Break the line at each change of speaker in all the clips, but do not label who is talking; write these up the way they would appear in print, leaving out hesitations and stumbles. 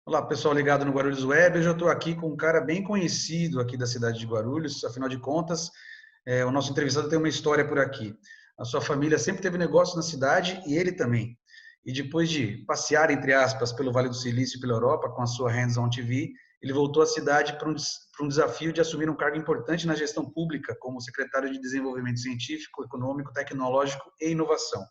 Olá, pessoal ligado no Guarulhos Web. Hoje eu estou aqui com um cara bem conhecido aqui da cidade de Guarulhos. Afinal de contas, o nosso entrevistado tem uma história por aqui. A sua família sempre teve negócio na cidade e ele também. E depois de passear, entre aspas, pelo Vale do Silício e pela Europa com a sua Hands On TV, ele voltou à cidade para um desafio de assumir um cargo importante na gestão pública, como secretário de Desenvolvimento Científico, Econômico, Tecnológico e Inovação.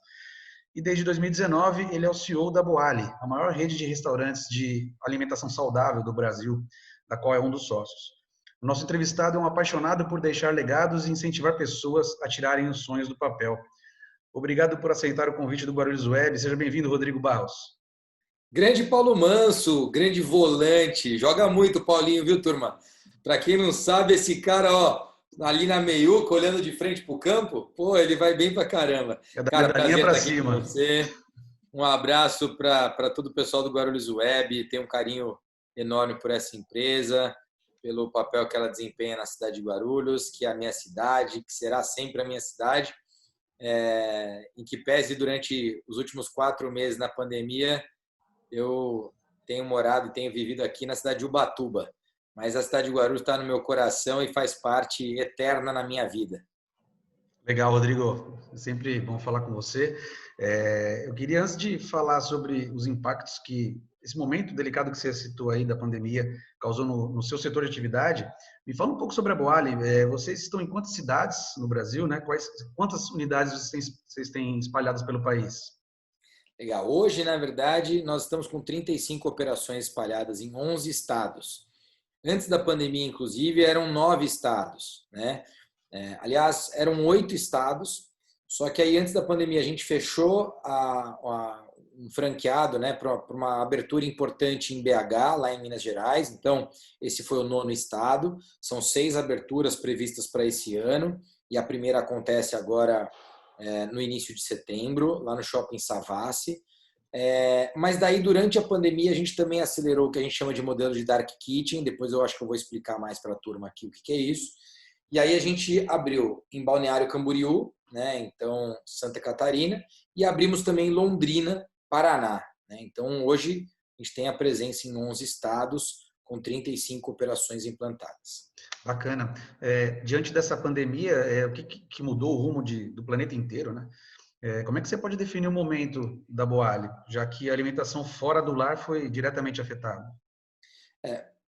E desde 2019 ele é o CEO da Boali, a maior rede de restaurantes de alimentação saudável do Brasil, da qual é um dos sócios. O nosso entrevistado é um apaixonado por deixar legados e incentivar pessoas a tirarem os sonhos do papel. Obrigado por aceitar o convite do Guarulhos Web. Seja bem-vindo, Rodrigo Barros.
Grande Paulo Manso, grande volante. Joga muito, Paulinho, viu, turma? Para quem não sabe, esse cara, ó, ali na meiuca, olhando de frente pro campo, pô, ele vai bem pra caramba.
É
Cara,
da linha
prazer
para
estar aqui com
cima.
você. Um abraço para todo o pessoal do Guarulhos Web. Tenho um carinho enorme por essa empresa, pelo papel que ela desempenha na cidade de Guarulhos, que é a minha cidade, que será sempre a minha cidade. Em que pese durante os últimos 4 meses na pandemia, eu tenho morado e tenho vivido aqui na cidade de Ubatuba, mas a cidade de Guarulhos está no meu coração e faz parte eterna na minha vida.
Legal, Rodrigo. É sempre bom falar com você. Eu queria, antes de falar sobre os impactos que esse momento delicado que você citou aí da pandemia causou no seu setor de atividade, me fala um pouco sobre a Boali. Vocês estão em quantas cidades no Brasil, né? Quantas unidades vocês têm espalhadas pelo país?
Legal. Hoje, na verdade, nós estamos com 35 operações espalhadas em 11 estados. Antes da pandemia, inclusive, eram 9 estados, né? Aliás, eram 8 estados, só que aí antes da pandemia a gente fechou um franqueado, né, para uma abertura importante em BH, lá em Minas Gerais. Então, esse foi o 9º estado. São 6 aberturas previstas para esse ano e a primeira acontece agora no início de setembro, lá no Shopping Savassi. Mas daí, durante a pandemia, a gente também acelerou o que a gente chama de modelo de Dark Kitchen. Depois eu acho que eu vou explicar mais para a turma aqui o que é isso. E aí a gente abriu em Balneário Camboriú, né? Então Santa Catarina, e abrimos também em Londrina, Paraná. Né? Então hoje a gente tem a presença em 11 estados, com 35 operações implantadas.
Bacana. Diante dessa pandemia, o que mudou o rumo do planeta inteiro, né? Como é que você pode definir o momento da Boali, já que a alimentação fora do lar foi diretamente afetada?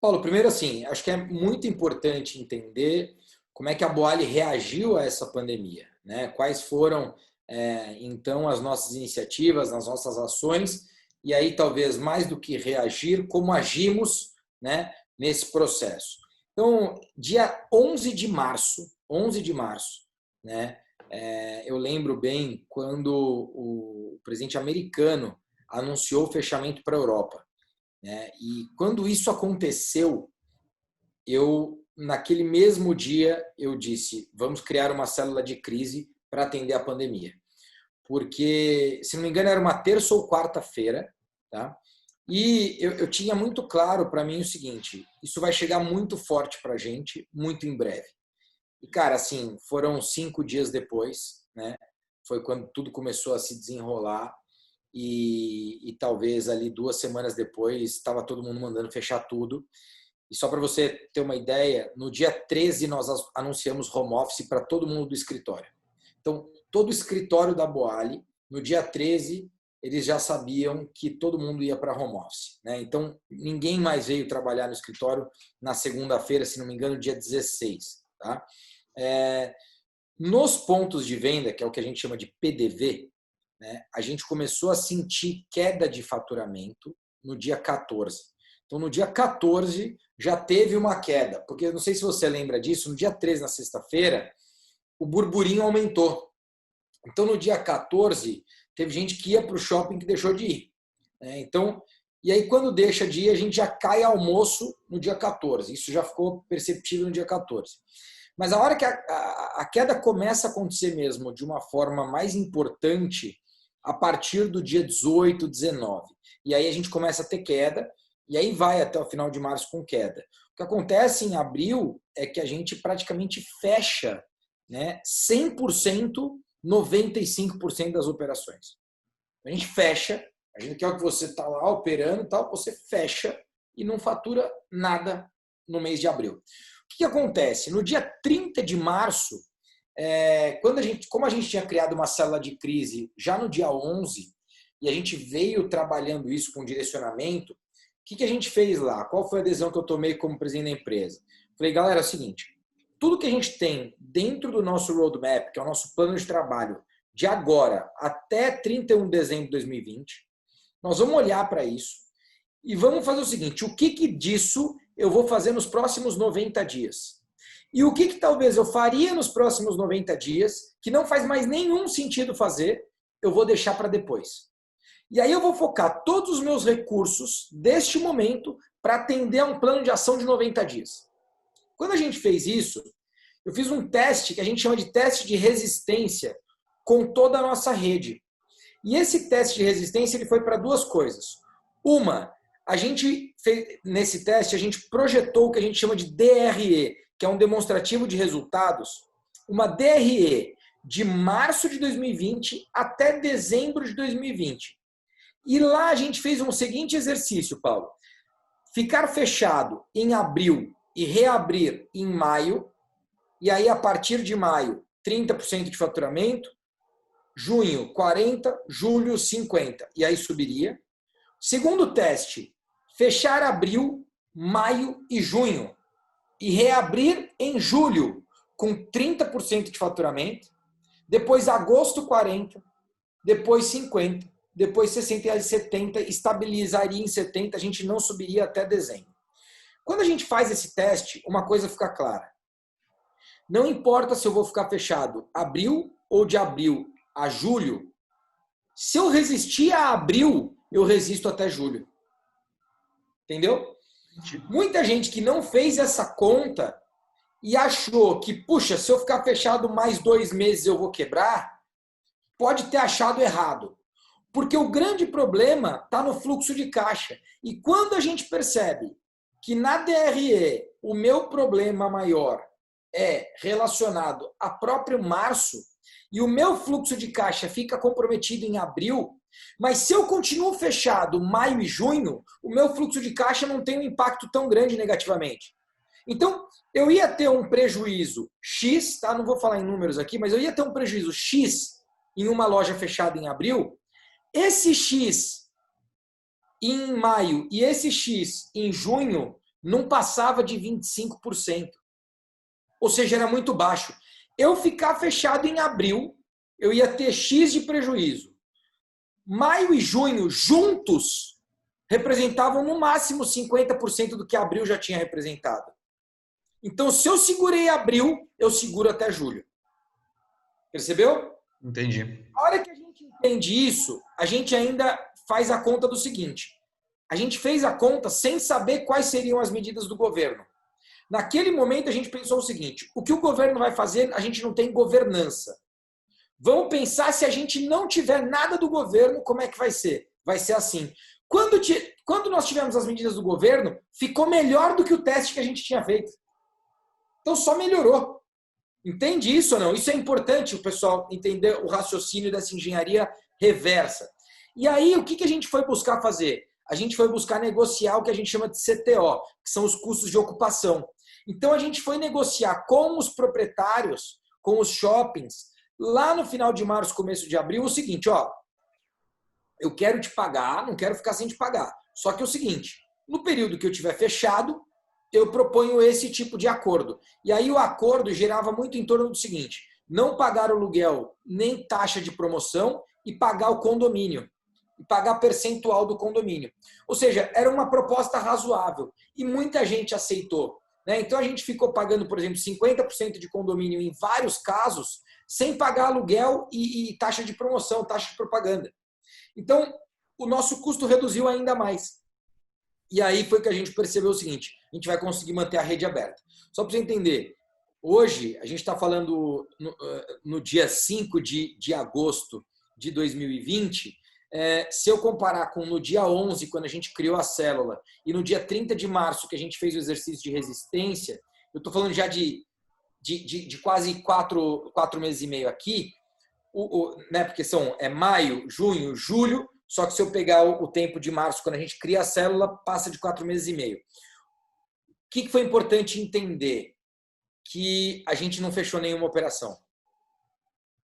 Paulo, primeiro assim, acho que é muito importante entender como é que a Boali reagiu a essa pandemia, né? Quais foram, então, as nossas iniciativas, as nossas ações, e aí talvez mais do que reagir, como agimos, né, nesse processo. Então, dia 11 de março, né, eu lembro bem quando o presidente americano anunciou o fechamento para a Europa. Né? E quando isso aconteceu, naquele mesmo dia, eu disse, vamos criar uma célula de crise para atender a pandemia. Porque, se não me engano, era uma terça ou quarta-feira, tá? E eu tinha muito claro para mim o seguinte, isso vai chegar muito forte para a gente, muito em breve. E, cara, assim, foram 5 dias depois, né? Foi quando tudo começou a se desenrolar e talvez ali 2 semanas depois estava todo mundo mandando fechar tudo. E só para você ter uma ideia, no dia 13 nós anunciamos home office para todo mundo do escritório. Então, todo o escritório da Boali, no dia 13, eles já sabiam que todo mundo ia para home office. Né? Então, ninguém mais veio trabalhar no escritório na segunda-feira, se não me engano, dia 16. Tá? Nos pontos de venda, que é o que a gente chama de PDV, né, a gente começou a sentir queda de faturamento no dia 14. Então, no dia 14, já teve uma queda, porque não sei se você lembra disso, no dia 13, na sexta-feira, o burburinho aumentou. Então, no dia 14, teve gente que ia para o shopping que deixou de ir. Então, e aí, quando deixa de ir, a gente já cai almoço no dia 14. Isso já ficou perceptível no dia 14. Mas a hora que a queda começa a acontecer mesmo de uma forma mais importante, a partir do dia 18, 19. E aí a gente começa a ter queda, e aí vai até o final de março com queda. O que acontece em abril é que a gente praticamente fecha, né, 100%, 95% das operações. A gente fecha, a gente quer que você está lá operando e tal, você fecha e não fatura nada no mês de abril. O que acontece? No dia 30 de março, como a gente tinha criado uma célula de crise já no dia 11, e a gente veio trabalhando isso com direcionamento, o que a gente fez lá? Qual foi a decisão que eu tomei como presidente da empresa? Falei, galera, é o seguinte, tudo que a gente tem dentro do nosso roadmap, que é o nosso plano de trabalho, de agora até 31 de dezembro de 2020, nós vamos olhar para isso e vamos fazer o seguinte, o que disso eu vou fazer nos próximos 90 dias? E o que talvez eu faria nos próximos 90 dias, que não faz mais nenhum sentido fazer, eu vou deixar para depois. E aí eu vou focar todos os meus recursos deste momento para atender a um plano de ação de 90 dias. Quando a gente fez isso, eu fiz um teste que a gente chama de teste de resistência com toda a nossa rede. E esse teste de resistência ele foi para duas coisas. Uma, nesse teste, a gente projetou o que a gente chama de DRE, que é um demonstrativo de resultados, uma DRE de março de 2020 até dezembro de 2020. E lá a gente fez um seguinte exercício, Paulo. Ficar fechado em abril e reabrir em maio, e aí a partir de maio, 30% de faturamento, junho, 40%, julho, 50%, e aí subiria. Segundo teste, fechar abril, maio e junho, e reabrir em julho, com 30% de faturamento, depois agosto, 40%, depois 50%, depois 60% e 70%, estabilizaria em 70%, a gente não subiria até dezembro. Quando a gente faz esse teste, uma coisa fica clara. Não importa se eu vou ficar fechado abril ou de abril a julho, se eu resistir a abril, eu resisto até julho. Entendeu? Muita gente que não fez essa conta e achou que, puxa, se eu ficar fechado mais 2 meses eu vou quebrar, pode ter achado errado. Porque o grande problema está no fluxo de caixa. E quando a gente percebe que na DRE o meu problema maior é relacionado a próprio março e o meu fluxo de caixa fica comprometido em abril, mas se eu continuo fechado maio e junho, o meu fluxo de caixa não tem um impacto tão grande negativamente. Então, eu ia ter um prejuízo X, tá? Não vou falar em números aqui, mas eu ia ter um prejuízo X em uma loja fechada em abril. Esse X em maio e esse X em junho não passava de 25%. Ou seja, era muito baixo. Eu ficar fechado em abril, eu ia ter X de prejuízo. Maio e junho juntos representavam no máximo 50% do que abril já tinha representado. Então, se eu segurei abril, eu seguro até julho. Percebeu?
Entendi.
A hora que a gente entende isso, a gente ainda faz a conta do seguinte. A gente fez a conta sem saber quais seriam as medidas do governo. Naquele momento, a gente pensou o seguinte, o que o governo vai fazer, a gente não tem governança. Vamos pensar se a gente não tiver nada do governo, como é que vai ser? Vai ser assim. Quando nós tivemos as medidas do governo, ficou melhor do que o teste que a gente tinha feito. Então, só melhorou. Entende isso ou não? Isso é importante o pessoal entender o raciocínio dessa engenharia reversa. E aí, o que a gente foi buscar fazer? A gente foi buscar negociar o que a gente chama de CTO, que são os custos de ocupação. Então, a gente foi negociar com os proprietários, com os shoppings, lá no final de março, começo de abril, o seguinte, ó, eu quero te pagar, não quero ficar sem te pagar. Só que é o seguinte, no período que eu tiver fechado, eu proponho esse tipo de acordo. E aí o acordo gerava muito em torno do seguinte, não pagar o aluguel nem taxa de promoção e pagar o condomínio. E pagar percentual do condomínio. Ou seja, era uma proposta razoável. E muita gente aceitou. Né? Então a gente ficou pagando, por exemplo, 50% de condomínio em vários casos, sem pagar aluguel e taxa de promoção, taxa de propaganda. Então, o nosso custo reduziu ainda mais. E aí foi que a gente percebeu o seguinte, a gente vai conseguir manter a rede aberta. Só para você entender, hoje a gente está falando no dia 5 de agosto de 2020, se eu comparar com no dia 11, quando a gente criou a célula, e no dia 30 de março, que a gente fez o exercício de resistência, eu estou falando já de quase 4 meses e meio aqui, né, porque são maio, junho, julho, Só que se eu pegar o tempo de março, quando a gente cria a célula, passa de 4 meses e meio. O que foi importante entender? Que a gente não fechou nenhuma operação,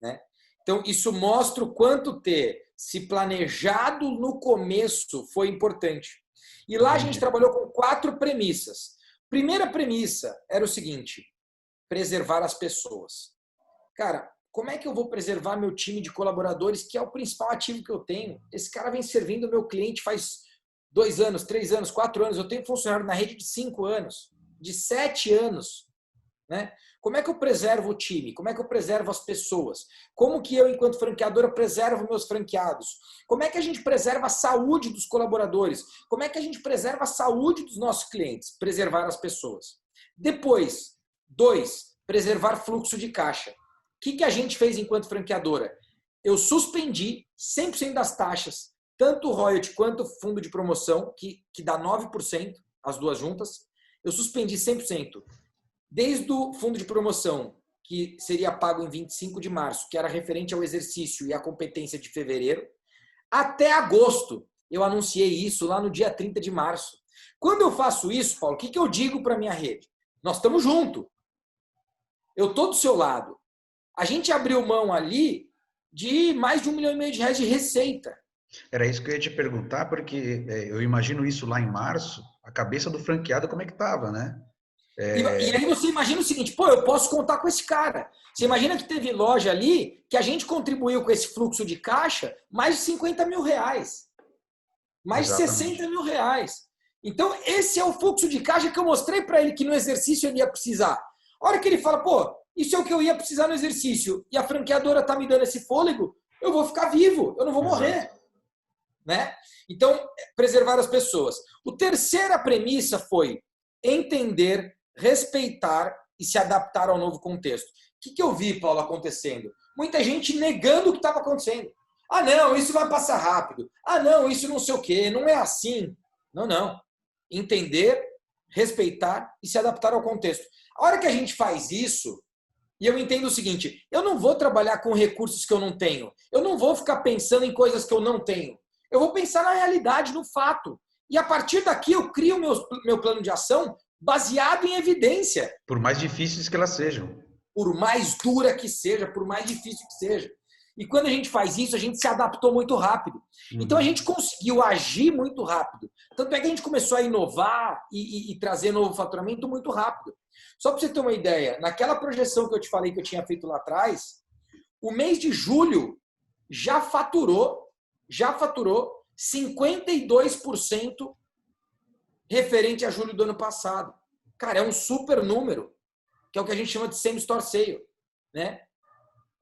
né? Então, isso mostra o quanto ter se planejado no começo foi importante. E lá a gente trabalhou com 4 premissas. Primeira premissa era o seguinte: preservar as pessoas. Cara, como é que eu vou preservar meu time de colaboradores, que é o principal ativo que eu tenho? Esse cara vem servindo o meu cliente faz 2 anos, 3 anos, 4 anos. Eu tenho funcionário na rede de 5 anos, de 7 anos. Né? Como é que eu preservo o time? Como é que eu preservo as pessoas? Como que eu, enquanto franqueadora, preservo meus franqueados? Como é que a gente preserva a saúde dos colaboradores? Como é que a gente preserva a saúde dos nossos clientes? Preservar as pessoas. Depois, 2, preservar fluxo de caixa. O que a gente fez enquanto franqueadora? Eu suspendi 100% das taxas, tanto o royalty quanto o fundo de promoção, que dá 9%, as duas juntas. Eu suspendi 100%. Desde o fundo de promoção, que seria pago em 25 de março, que era referente ao exercício e à competência de fevereiro, até agosto. Eu anunciei isso lá no dia 30 de março. Quando eu faço isso, Paulo, o que eu digo para a minha rede? Nós estamos juntos. Eu estou do seu lado. A gente abriu mão ali de mais de R$1,5 milhão de receita.
Era isso que eu ia te perguntar, porque eu imagino isso lá em março, a cabeça do franqueado como é que estava, né?
E aí você imagina o seguinte, pô, eu posso contar com esse cara. Você imagina que teve loja ali que a gente contribuiu com esse fluxo de caixa mais de R$50 mil. Mais de R$60 mil. Então, esse é o fluxo de caixa que eu mostrei para ele que no exercício ele ia precisar. A hora que ele fala, pô, isso é o que eu ia precisar no exercício e a franqueadora está me dando esse fôlego, eu vou ficar vivo, eu não vou morrer. Né? Então, preservar as pessoas. A terceira premissa foi entender, respeitar e se adaptar ao novo contexto. O que eu vi, Paulo, acontecendo? Muita gente negando o que estava acontecendo. Ah, não, isso vai passar rápido. Ah, não, isso não sei o quê, não é assim. Não. Entender, respeitar e se adaptar ao contexto. A hora que a gente faz isso, e eu entendo o seguinte, eu não vou trabalhar com recursos que eu não tenho. Eu não vou ficar pensando em coisas que eu não tenho. Eu vou pensar na realidade, no fato. E a partir daqui eu crio meu plano de ação baseado em evidência.
Por mais difíceis que elas sejam.
Por mais dura que seja, por mais difícil que seja. E quando a gente faz isso, a gente se adaptou muito rápido. Então a gente conseguiu agir muito rápido. Tanto é que a gente começou a inovar e trazer novo faturamento muito rápido. Só para você ter uma ideia, naquela projeção que eu te falei que eu tinha feito lá atrás, o mês de julho já faturou 52% referente a julho do ano passado. Cara, é um super número, que é o que a gente chama de same-store sale, né?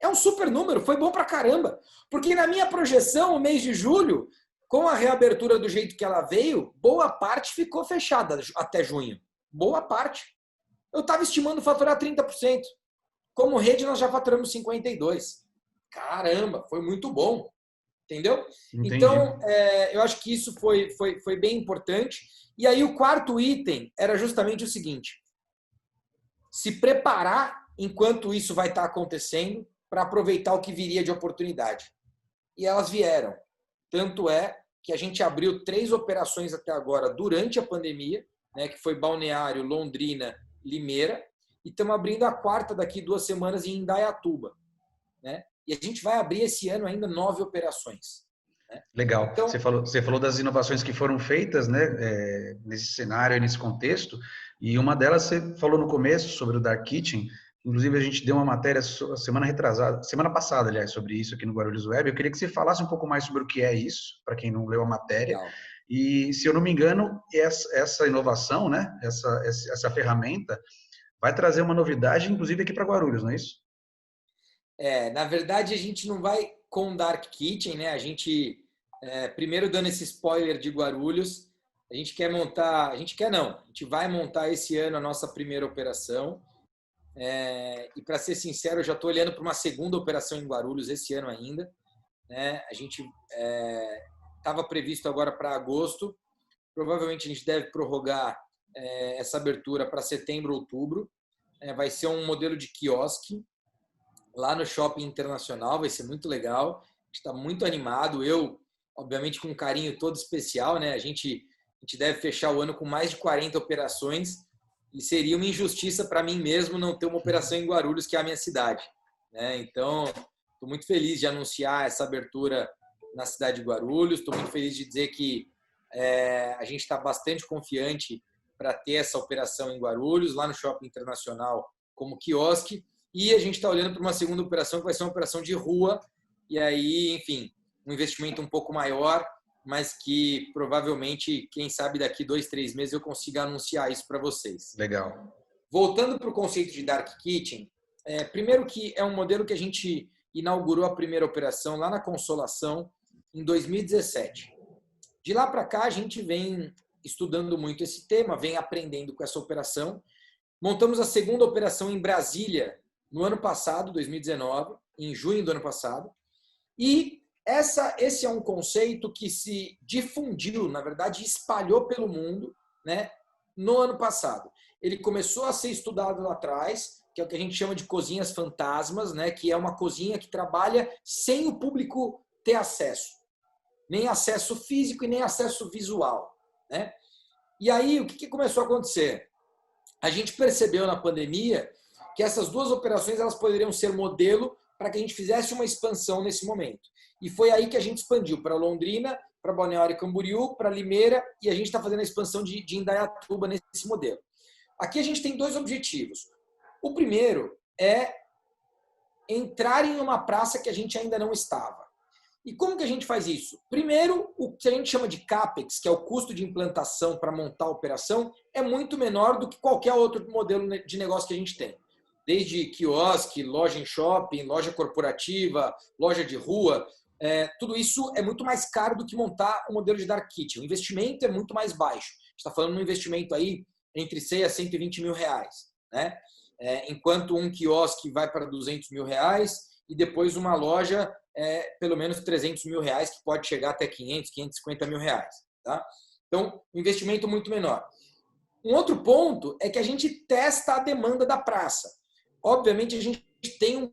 É um super número, foi bom pra caramba. Porque na minha projeção, o mês de julho, com a reabertura do jeito que ela veio, boa parte ficou fechada até junho. Boa parte. Eu estava estimando faturar 30%. Como rede, nós já faturamos 52%. Caramba, foi muito bom. Entendeu?
Entendi.
Então, eu acho que isso foi bem importante. E aí o quarto item era justamente o seguinte: se preparar enquanto isso vai estar acontecendo para aproveitar o que viria de oportunidade. E elas vieram. Tanto é que a gente abriu 3 operações até agora durante a pandemia, né, que foi Balneário, Londrina, Limeira, e estamos abrindo a 4ª daqui 2 semanas em Indaiatuba, né? E a gente vai abrir esse ano ainda 9 operações. Né?
Legal.
Então,
você falou das inovações que foram feitas, né, nesse cenário, nesse contexto, e uma delas você falou no começo sobre o Dark Kitchen. Inclusive, a gente deu uma matéria semana passada, aliás, sobre isso aqui no Guarulhos Web. Eu queria que você falasse um pouco mais sobre o que é isso, para quem não leu a matéria.
legal.
E, se eu não me engano, essa inovação, né, essa ferramenta, vai trazer uma novidade, inclusive aqui para Guarulhos, não é isso?
Na verdade, a gente não vai com Dark Kitchen, né? A gente, primeiro dando esse spoiler de Guarulhos, a gente vai montar esse ano a nossa primeira operação. E para ser sincero, eu já estou olhando para uma segunda operação em Guarulhos esse ano ainda. Né? A gente estava previsto agora para agosto. Provavelmente a gente deve prorrogar essa abertura para setembro, outubro. Vai ser um modelo de quiosque lá no Shopping Internacional, vai ser muito legal. A gente está muito animado. Eu obviamente com um carinho todo especial, né? A gente deve fechar o ano com mais de 40 operações e seria uma injustiça para mim mesmo não ter uma operação em Guarulhos, que é a minha cidade, né? Então, estou muito feliz de anunciar essa abertura na cidade de Guarulhos, estou muito feliz de dizer que a gente está bastante confiante para ter essa operação em Guarulhos, lá no Shopping Internacional, como quiosque, e a gente está olhando para uma segunda operação, que vai ser uma operação de rua, e aí, enfim, um investimento um pouco maior, mas que provavelmente, quem sabe daqui 2, 3 meses eu consiga anunciar isso para vocês.
Legal.
Voltando para o conceito de Dark Kitchen, primeiro que é um modelo que a gente inaugurou a primeira operação lá na Consolação em 2017. De lá para cá, a gente vem estudando muito esse tema, vem aprendendo com essa operação. Montamos a segunda operação em Brasília no ano passado, 2019, em junho do ano passado. E esse é um conceito que se difundiu, na verdade, espalhou pelo mundo, né, no ano passado. Ele começou a ser estudado lá atrás, que é o que a gente chama de cozinhas fantasmas, né, que é uma cozinha que trabalha sem o público ter acesso. Nem acesso físico e nem acesso visual, né? E aí, o que começou a acontecer? A gente percebeu na pandemia que essas duas operações elas poderiam ser modelo para que a gente fizesse uma expansão nesse momento. E foi aí que a gente expandiu para Londrina, para Balneário Camboriú, para Limeira, e a gente está fazendo a expansão de Indaiatuba nesse modelo. Aqui a gente tem 2 objetivos. O primeiro é entrar em uma praça que a gente ainda não estava. E como que a gente faz isso? Primeiro, o que a gente chama de CAPEX, que é o custo de implantação para montar a operação, é muito menor do que qualquer outro modelo de negócio que a gente tem. Desde quiosque, loja em shopping, loja corporativa, loja de rua, tudo isso é muito mais caro do que montar um modelo de Dark Kitchen. O investimento é muito mais baixo. A gente está falando de um investimento aí entre 100 a 120 mil reais, né? Enquanto um quiosque vai para 200 mil reais e depois uma loja pelo menos 300 mil reais, que pode chegar até 500, 550 mil reais. Tá? Então, um investimento muito menor. Um outro ponto é que a gente testa a demanda da praça. Obviamente, a gente tem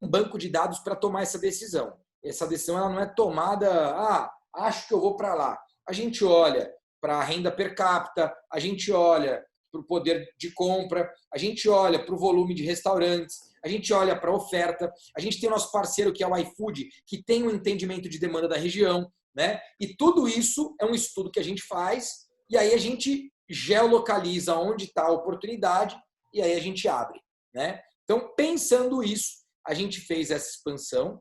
um banco de dados para tomar essa decisão. Essa decisão ela não é tomada, acho que eu vou para lá. A gente olha para a renda per capita, a gente olha para o poder de compra, a gente olha para o volume de restaurantes, a gente olha para a oferta, a gente tem o nosso parceiro que é o iFood, que tem um entendimento de demanda da região, né? E tudo isso é um estudo que a gente faz e aí a gente geolocaliza onde está a oportunidade e aí a gente abre, né? Então, pensando isso, a gente fez essa expansão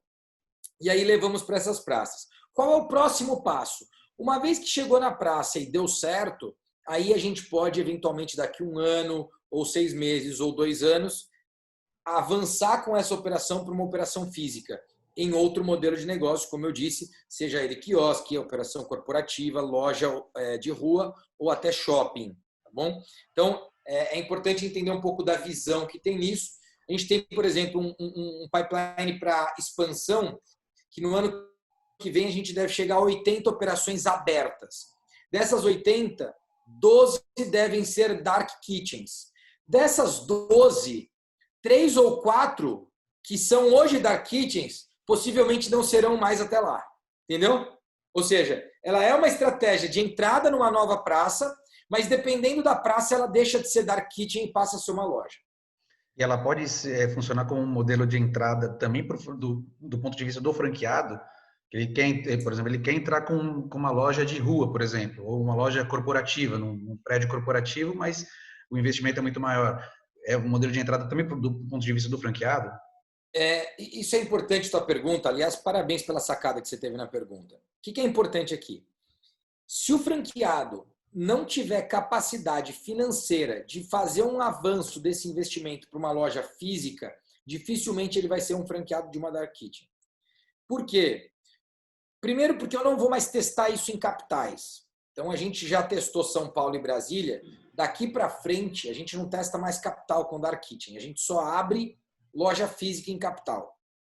e aí levamos para essas praças. Qual é o próximo passo? Uma vez que chegou na praça e deu certo, aí a gente pode, eventualmente, daqui 1 ano, ou 6 meses, ou 2 anos, avançar com essa operação para uma operação física, em outro modelo de negócio, como eu disse, seja ele quiosque, operação corporativa, loja de rua, ou até shopping. Tá bom? Então, é importante entender um pouco da visão que tem nisso. A gente tem, por exemplo, um pipeline para expansão, que no ano que vem a gente deve chegar a 80 operações abertas. Dessas 80, 12 devem ser dark kitchens. Dessas 12, 3 ou 4 que são hoje dark kitchens, possivelmente não serão mais até lá. Entendeu? Ou seja, ela é uma estratégia de entrada numa nova praça, mas dependendo da praça, ela deixa de ser dark kitchen e passa a ser uma loja.
E ela pode funcionar como um modelo de entrada também do ponto de vista do franqueado. Ele quer, por exemplo, ele quer entrar com uma loja de rua, por exemplo, ou uma loja corporativa, num prédio corporativo, mas o investimento é muito maior. É um modelo de entrada também do ponto de vista do franqueado?
Isso é importante, tua pergunta. Aliás, parabéns pela sacada que você teve na pergunta. O que é importante aqui? Se o franqueado não tiver capacidade financeira de fazer um avanço desse investimento para uma loja física, dificilmente ele vai ser um franqueado de uma dark kitchen. Por quê? Primeiro, porque eu não vou mais testar isso em capitais. Então, a gente já testou São Paulo e Brasília. Daqui para frente, a gente não testa mais capital com dark kitchen. A gente só abre loja física em capital.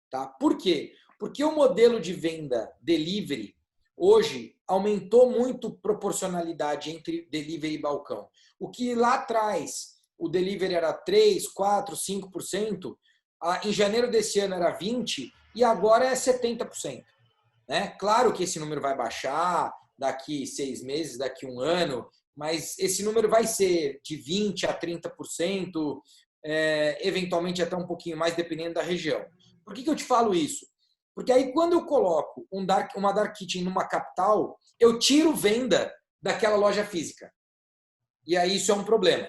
Tá? Por quê? Porque o modelo de venda delivery hoje aumentou muito a proporcionalidade entre delivery e balcão. O que lá atrás o delivery era 3%, 4%, 5%, em janeiro desse ano era 20% e agora é 70%. né? Claro que esse número vai baixar daqui 6 meses, daqui 1 ano, mas esse número vai ser de 20% a 30%, eventualmente até um pouquinho mais, dependendo da região. Por que eu te falo isso? Porque aí, quando eu coloco uma dark kitchen numa capital, eu tiro venda daquela loja física. E aí isso é um problema.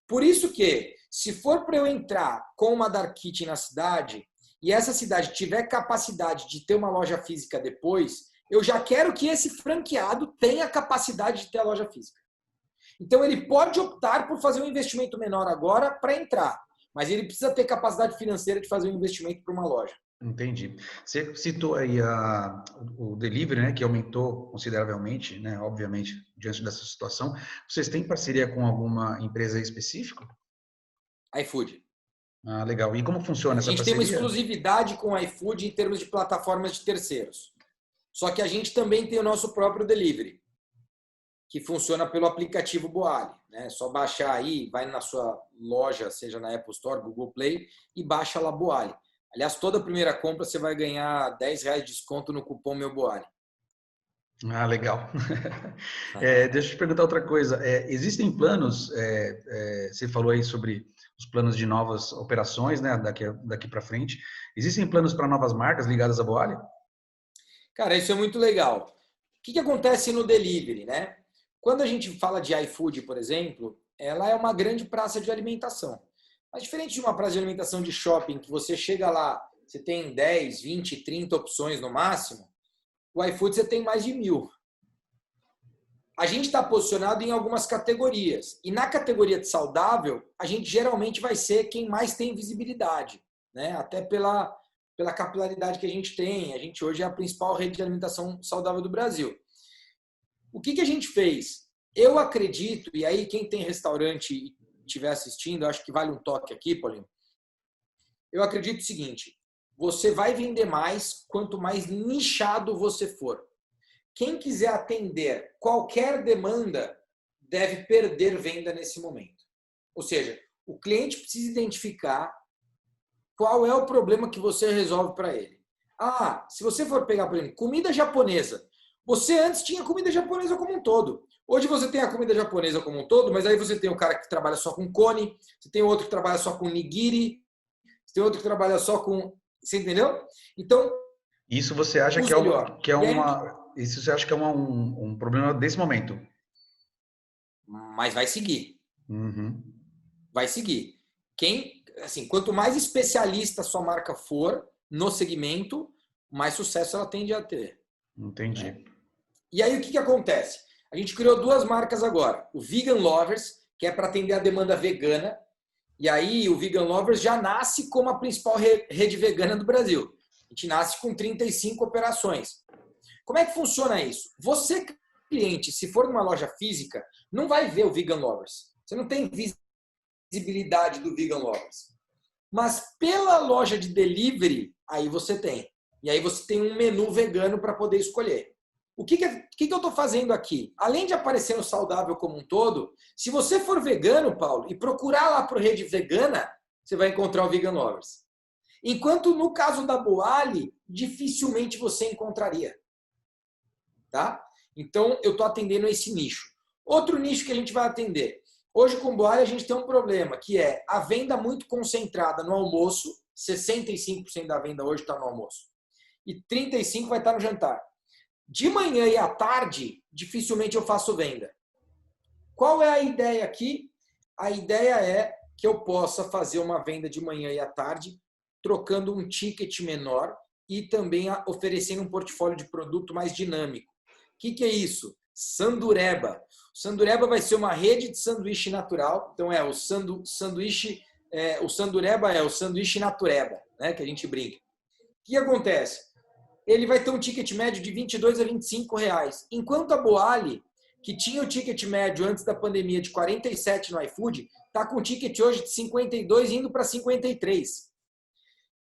Por isso que, se for para eu entrar com uma dark kitchen na cidade, e essa cidade tiver capacidade de ter uma loja física depois, eu já quero que esse franqueado tenha capacidade de ter a loja física. Então, ele pode optar por fazer um investimento menor agora para entrar, mas ele precisa ter capacidade financeira de fazer um investimento para uma loja.
Entendi. Você citou aí o delivery, né, que aumentou consideravelmente, né, obviamente, diante dessa situação. Vocês têm parceria com alguma empresa específica?
iFood.
Ah, legal. E como funciona
A
essa
gente tem uma
parceria?
exclusividade com o iFood em termos de plataformas de terceiros. Só que a gente também tem o nosso próprio delivery, que funciona pelo aplicativo Boali, né? É só baixar aí, vai na sua loja, seja na Apple Store, Google Play, e baixa lá Boali. Aliás, toda primeira compra você vai ganhar R$10 de desconto no cupom Meu Boali.
Ah, legal. Deixa eu te perguntar outra coisa. Existem planos, você falou aí sobre os planos de novas operações, né, daqui para frente. Existem planos para novas marcas ligadas à Boali?
Cara, isso é muito legal. O que acontece no delivery, né? Quando a gente fala de iFood, por exemplo, ela é uma grande praça de alimentação. Mas diferente de uma praça de alimentação de shopping, que você chega lá, você tem 10, 20, 30 opções no máximo, o iFood você tem mais de 1.000. A gente está posicionado em algumas categorias. E na categoria de saudável, a gente geralmente vai ser quem mais tem visibilidade, né? Até pela capilaridade que a gente tem. A gente hoje é a principal rede de alimentação saudável do Brasil. O que a gente fez? Eu acredito, e aí quem tem restaurante e estiver assistindo, acho que vale um toque aqui, Paulinho. Eu acredito o seguinte, você vai vender mais quanto mais nichado você for. Quem quiser atender qualquer demanda deve perder venda nesse momento. Ou seja, o cliente precisa identificar qual é o problema que você resolve para ele. Se você for pegar, por exemplo, comida japonesa. Você antes tinha comida japonesa como um todo. Hoje você tem a comida japonesa como um todo, mas aí você tem o cara que trabalha só com kone, você tem outro que trabalha só com nigiri, você tem outro que trabalha só com... Você entendeu? Então,
isso você acha que isso você acha que é um problema desse momento?
Mas vai seguir.
Uhum.
Vai seguir. Quanto mais especialista a sua marca for no segmento, mais sucesso ela tende a ter.
Entendi.
Né? E aí o que acontece? A gente criou 2 marcas agora. O Vegan Lovers, que é para atender a demanda vegana. E aí o Vegan Lovers já nasce como a principal rede vegana do Brasil. A gente nasce com 35 operações. Como é que funciona isso? Você, cliente, se for numa loja física, não vai ver o Vegan Lovers. Você não tem visibilidade do Vegan Lovers. Mas pela loja de delivery, aí você tem. E aí você tem um menu vegano para poder escolher. O que eu estou fazendo aqui? Além de aparecer no saudável como um todo, se você for vegano, Paulo, e procurar lá para a rede vegana, você vai encontrar o Vegan Lovers. Enquanto no caso da Boali, dificilmente você encontraria. Tá? Então, eu estou atendendo esse nicho. Outro nicho que a gente vai atender. Hoje, com o Boali, a gente tem um problema, que é a venda muito concentrada no almoço. 65% da venda hoje está no almoço. E 35% vai estar no jantar. De manhã e à tarde, dificilmente eu faço venda. Qual é a ideia aqui? A ideia é que eu possa fazer uma venda de manhã e à tarde, trocando um ticket menor e também oferecendo um portfólio de produto mais dinâmico. O que é isso? Sandureba. O Sandureba vai ser uma rede de sanduíche natural. Então, o sanduíche... o Sandureba é o sanduíche natureba, né, que a gente brinca. O que acontece? Ele vai ter um ticket médio de R$22 a R$25. Enquanto a Boali, que tinha o ticket médio antes da pandemia de 47 no iFood, está com o ticket hoje de 52 indo para 53.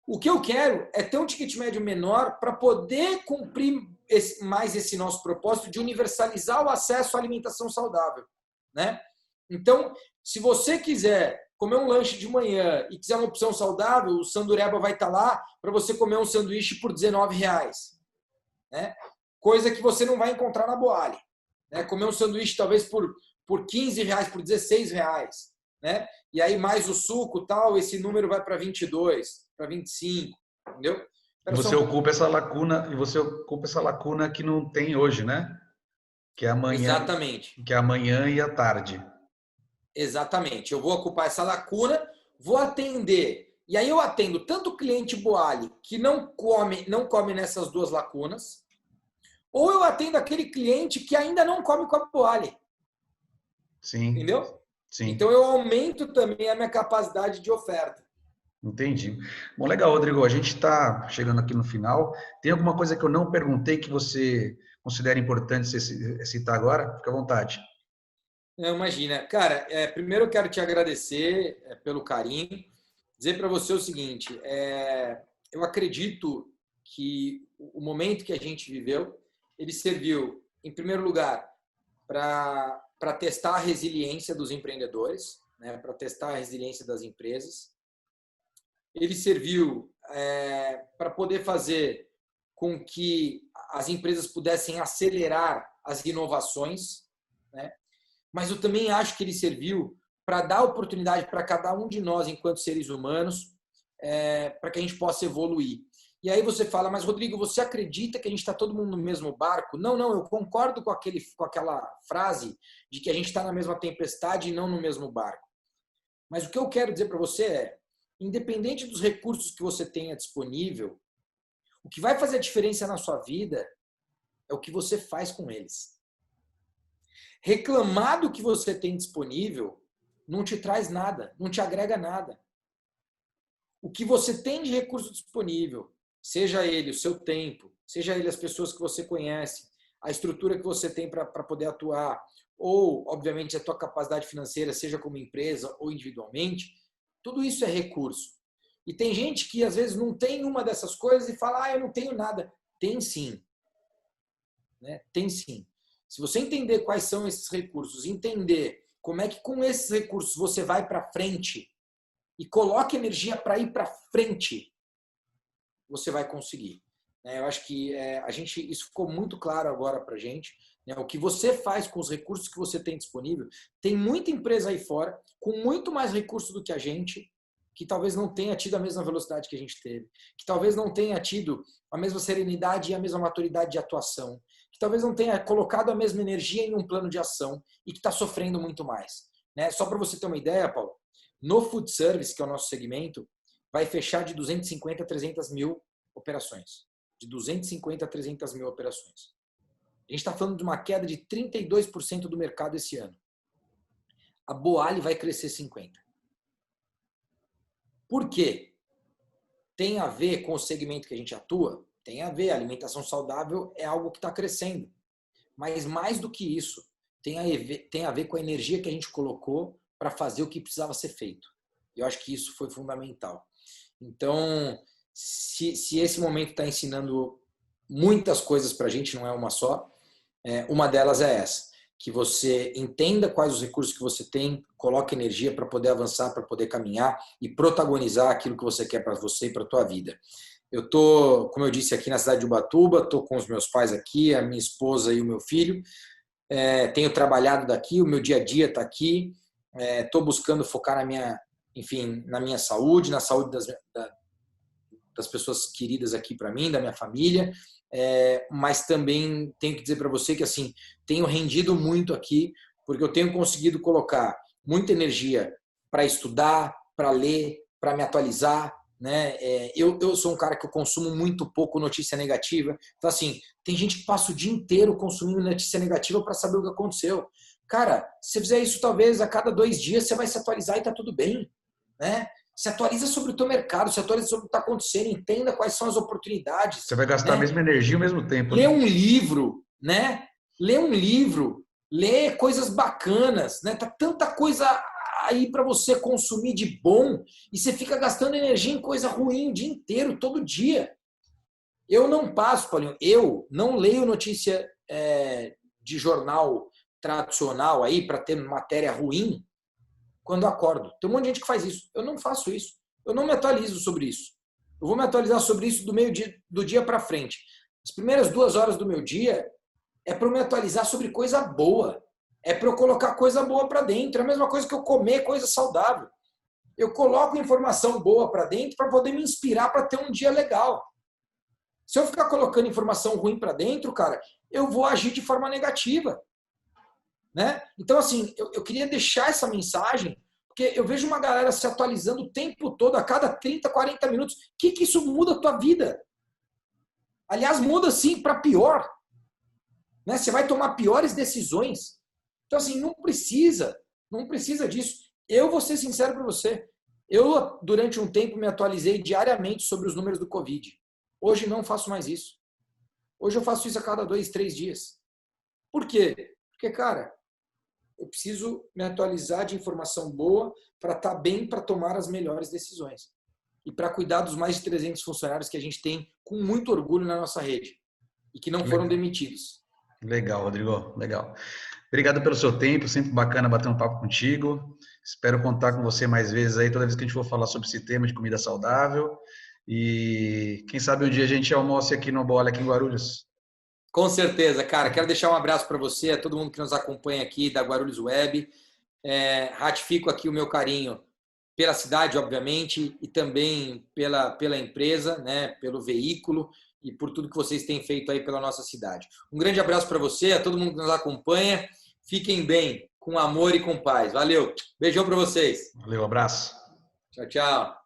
O que eu quero é ter um ticket médio menor para poder cumprir mais esse nosso propósito de universalizar o acesso à alimentação saudável, né? Então, se você quiser comer um lanche de manhã e quiser uma opção saudável, o Sandureba vai estar lá para você comer um sanduíche por R$19. né? Coisa que você não vai encontrar na Boali. Né? Comer um sanduíche talvez por 15 reais, por 16 reais. Né? E aí mais o suco, tal, esse número vai para 22, para 25, entendeu?
E você ocupa essa lacuna que não tem hoje, né?
Exatamente.
Que é amanhã e à tarde.
Exatamente. Eu vou ocupar essa lacuna, vou atender. E aí eu atendo tanto o cliente Boali que não come nessas duas lacunas, ou eu atendo aquele cliente que ainda não come com a Boali.
Sim.
Entendeu?
Sim.
Então eu aumento também a minha capacidade de oferta.
Entendi. Bom, legal, Rodrigo. A gente está chegando aqui no final. Tem alguma coisa que eu não perguntei que você considera importante citar agora? Fica à vontade.
Imagina. Cara, primeiro eu quero te agradecer pelo carinho. Dizer para você o seguinte, eu acredito que o momento que a gente viveu, ele serviu, em primeiro lugar, para testar a resiliência dos empreendedores, né, para testar a resiliência das empresas. Ele serviu para poder fazer com que as empresas pudessem acelerar as inovações, né? Mas eu também acho que ele serviu para dar oportunidade para cada um de nós, enquanto seres humanos, para que a gente possa evoluir. E aí você fala, mas Rodrigo, você acredita que a gente está todo mundo no mesmo barco? Não, eu concordo com aquela frase de que a gente está na mesma tempestade e não no mesmo barco. Mas o que eu quero dizer para você é, independente dos recursos que você tenha disponível, o que vai fazer a diferença na sua vida é o que você faz com eles. Reclamar do que você tem disponível não te traz nada, não te agrega nada. O que você tem de recurso disponível, seja ele o seu tempo, seja ele as pessoas que você conhece, a estrutura que você tem para poder atuar, ou, obviamente, a tua capacidade financeira, seja como empresa ou individualmente, tudo isso é recurso. E tem gente que, às vezes, não tem uma dessas coisas e fala, eu não tenho nada. Tem sim. Né? Tem sim. Se você entender quais são esses recursos, entender como é que com esses recursos você vai para frente e coloca energia para ir para frente, você vai conseguir. Eu acho que isso ficou muito claro agora para a gente. O que você faz com os recursos que você tem disponível, tem muita empresa aí fora com muito mais recursos do que a gente, que talvez não tenha tido a mesma velocidade que a gente teve, que talvez não tenha tido a mesma serenidade e a mesma maturidade de atuação, que talvez não tenha colocado a mesma energia em um plano de ação e que está sofrendo muito mais. Só para você ter uma ideia, Paulo, no food service, que é o nosso segmento, vai fechar de 250 a 300 mil operações. De 250 a 300 mil operações. A gente está falando de uma queda de 32% do mercado esse ano. A Boali vai crescer 50%. Por quê? Tem a ver com o segmento que a gente atua? Tem a ver. A alimentação saudável é algo que está crescendo. Mas mais do que isso, tem a ver com a energia que a gente colocou para fazer o que precisava ser feito. Eu acho que isso foi fundamental. Então, se esse momento está ensinando muitas coisas para a gente, não é uma só, uma delas é essa, que você entenda quais os recursos que você tem, coloque energia para poder avançar, para poder caminhar e protagonizar aquilo que você quer para você e para a tua vida. Eu estou, como eu disse, aqui na cidade de Ubatuba, estou com os meus pais aqui, a minha esposa e o meu filho, tenho trabalhado daqui, o meu dia a dia está aqui, estou buscando focar na minha saúde, na saúde das pessoas queridas aqui para mim, da minha família, mas também tenho que dizer para você que assim tenho rendido muito aqui, porque eu tenho conseguido colocar muita energia para estudar, para ler, para me atualizar. Eu sou um cara que eu consumo muito pouco notícia negativa. Então, assim, tem gente que passa o dia inteiro consumindo notícia negativa para saber o que aconteceu. Cara, se você fizer isso, talvez a cada 2 dias você vai se atualizar e está tudo bem. Se atualiza sobre o teu mercado, se atualiza sobre o que está acontecendo, entenda quais são as oportunidades.
Você vai gastar a mesma energia ao mesmo tempo.
Lê um livro, Lê um livro, lê coisas bacanas, Tá tanta coisa aí para você consumir de bom e você fica gastando energia em coisa ruim o dia inteiro, todo dia. Eu não passo, Paulinho, eu não leio notícia de jornal tradicional aí para ter matéria ruim quando eu acordo. Tem um monte de gente que faz isso. Eu não faço isso. Eu não me atualizo sobre isso. Eu vou me atualizar sobre isso do meio do dia para frente. As primeiras 2 horas do meu dia é para eu me atualizar sobre coisa boa. É para eu colocar coisa boa para dentro. É a mesma coisa que eu comer coisa saudável. Eu coloco informação boa para dentro para poder me inspirar para ter um dia legal. Se eu ficar colocando informação ruim para dentro, cara, eu vou agir de forma negativa. Né? Então, assim, eu queria deixar essa mensagem, porque eu vejo uma galera se atualizando o tempo todo, a cada 30, 40 minutos. O que isso muda a tua vida? Aliás, muda sim para pior. Né? Você vai tomar piores decisões. Então, assim, não precisa disso. Eu vou ser sincero para você. Eu, durante um tempo, me atualizei diariamente sobre os números do Covid. Hoje não faço mais isso. Hoje eu faço isso a cada 2, 3 dias. Por quê? Porque, cara, eu preciso me atualizar de informação boa para estar bem para tomar as melhores decisões. E para cuidar dos mais de 300 funcionários que a gente tem com muito orgulho na nossa rede e que não foram demitidos.
Legal, Rodrigo. Legal. Obrigado pelo seu tempo, sempre bacana bater um papo contigo. Espero contar com você mais vezes aí, toda vez que a gente for falar sobre esse tema de comida saudável. E quem sabe um dia a gente almoce aqui no Bola, aqui em Guarulhos.
Com certeza, cara. Quero deixar um abraço para você, a todo mundo que nos acompanha aqui da Guarulhos Web. Ratifico aqui o meu carinho pela cidade, obviamente, e também pela empresa, né, pelo veículo e por tudo que vocês têm feito aí pela nossa cidade. Um grande abraço para você, a todo mundo que nos acompanha. Fiquem bem, com amor e com paz. Valeu. Beijão para vocês.
Valeu, abraço.
Tchau, tchau.